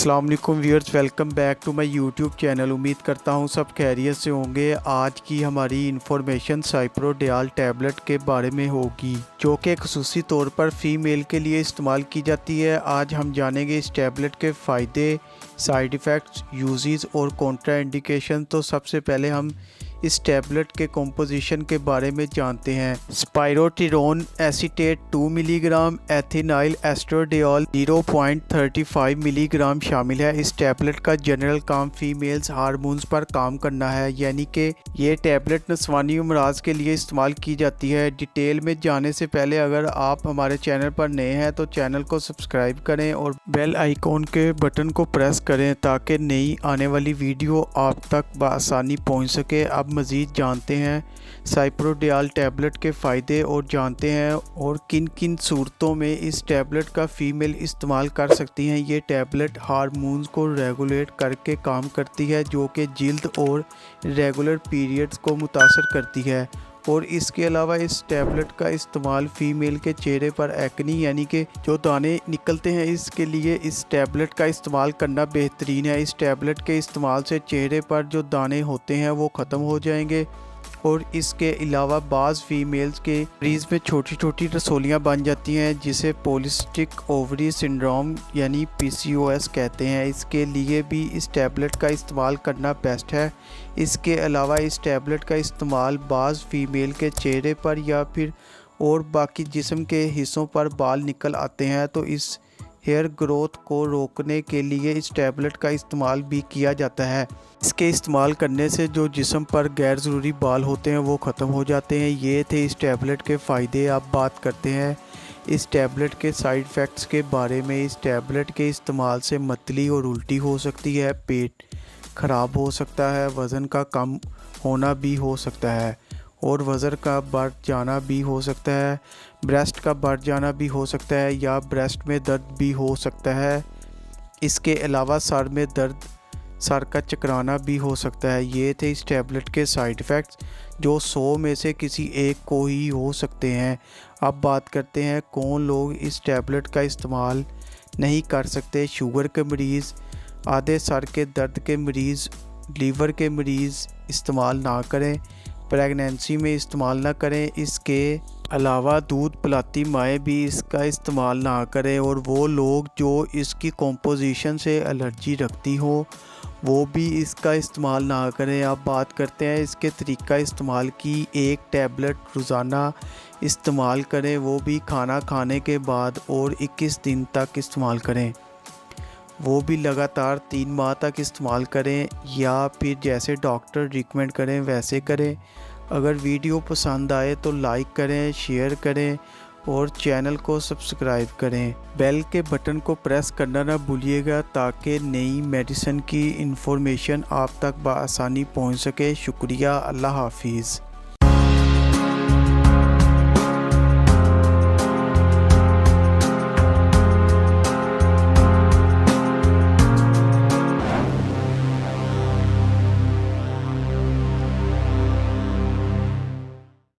अस्सलाम वालेकुम viewers, welcome back to my YouTube channel. उम्मीद करता हूँ सब खैरियत से होंगे। आज की हमारी इन्फॉर्मेशन साइप्रोडियाल टैबलेट के बारे में होगी, जो कि खसूसी तौर पर फ़ीमेल के लिए इस्तेमाल की जाती है। आज हम जानेंगे इस टैबलेट के फ़ायदे, साइड इफ़ेक्ट्स, यूजेस और कॉन्ट्रा इंडिकेशन। तो सबसे पहले हम इस टैबलेट के कॉम्पोजिशन के बारे में जानते हैं। स्पाइरोटिरोन एसीटेट 2 मिलीग्राम, एथिनाइल एस्ट्रोडियोल 0.35 मिलीग्राम शामिल है। इस टैबलेट का जनरल काम फीमेल्स हार्मोन्स पर काम करना है, यानी कि ये टैबलेट नस्वानी अमराज के लिए इस्तेमाल की जाती है। डिटेल में जाने से पहले अगर आप हमारे चैनल पर नए हैं तो चैनल को सब्सक्राइब करें और बेल आइकॉन के बटन को प्रेस करें ताकि नई आने वाली वीडियो आप तक बआसानी पहुंच सके। अब मज़ीद जानते हैं साइप्रोडियाल टैबलेट के फ़ायदे और जानते हैं और किन किन सूरतों में इस टैबलेट का फ़ीमेल इस्तेमाल कर सकती हैं। ये टैबलेट हार्मोन्स को रेगुलेट करके काम करती है, जो कि जिल्द और रेगुलर पीरियड्स को मुतासर करती है। और इसके अलावा इस टैबलेट का इस्तेमाल फ़ीमेल के चेहरे पर एक्नी यानी कि जो दाने निकलते हैं, इसके लिए इस टैबलेट का इस्तेमाल करना बेहतरीन है। इस टैबलेट के इस्तेमाल से चेहरे पर जो दाने होते हैं वो ख़त्म हो जाएंगे। और इसके अलावा बाज़ फीमेल्स के मरीज़ में छोटी छोटी रसोलियाँ बन जाती हैं, जिसे पॉलिसिस्टिक ओवरी सिंड्रोम यानी PCOS कहते हैं। इसके लिए भी इस टैबलेट का इस्तेमाल करना बेस्ट है। इसके अलावा इस टैबलेट का इस्तेमाल बाज़ फीमेल के चेहरे पर या फिर और बाकी जिस्म के हिस्सों पर बाल निकल आते हैं तो इस हेयर ग्रोथ को रोकने के लिए इस टैबलेट का इस्तेमाल भी किया जाता है। इसके इस्तेमाल करने से जो जिस्म पर गैर ज़रूरी बाल होते हैं वो ख़त्म हो जाते हैं। ये थे इस टैबलेट के फ़ायदे। अब बात करते हैं इस टैबलेट के साइड इफ़ेक्ट्स के बारे में। इस टैबलेट के इस्तेमाल से मतली और उल्टी हो सकती है, पेट ख़राब हो सकता है, वज़न का कम होना भी हो सकता है और वज़न का बढ़ जाना भी हो सकता है, ब्रेस्ट का बढ़ जाना भी हो सकता है या ब्रेस्ट में दर्द भी हो सकता है। इसके अलावा सर में दर्द, सर का चकराना भी हो सकता है। ये थे इस टैबलेट के साइड इफ़ेक्ट्स, जो 100 में से किसी एक को ही हो सकते हैं। अब बात करते हैं कौन लोग इस टैबलेट का इस्तेमाल नहीं कर सकते। शुगर के मरीज़, आधे सर के दर्द के मरीज़, लीवर के मरीज़ इस्तेमाल ना करें, प्रेगनेंसी में इस्तेमाल ना करें। इसके अलावा दूध पिलाती माएँ भी इसका इस्तेमाल ना करें और वो लोग जो इसकी कॉम्पोजिशन से एलर्जी रखती हो वो भी इसका इस्तेमाल ना करें। अब बात करते हैं इसके तरीक़ा इस्तेमाल की। एक टैबलेट रोज़ाना इस्तेमाल करें, वो भी खाना खाने के बाद, और 21 दिन तक इस्तेमाल करें, वो भी लगातार 3 माह तक इस्तेमाल करें, या फिर जैसे डॉक्टर रिकमेंड करें वैसे करें। अगर वीडियो पसंद आए तो लाइक करें, शेयर करें और चैनल को सब्सक्राइब करें। बेल के बटन को प्रेस करना ना भूलिएगा ताकि नई मेडिसिन की इन्फॉर्मेशन आप तक बआसानी पहुंच सके। शुक्रिया, अल्लाह हाफिज़।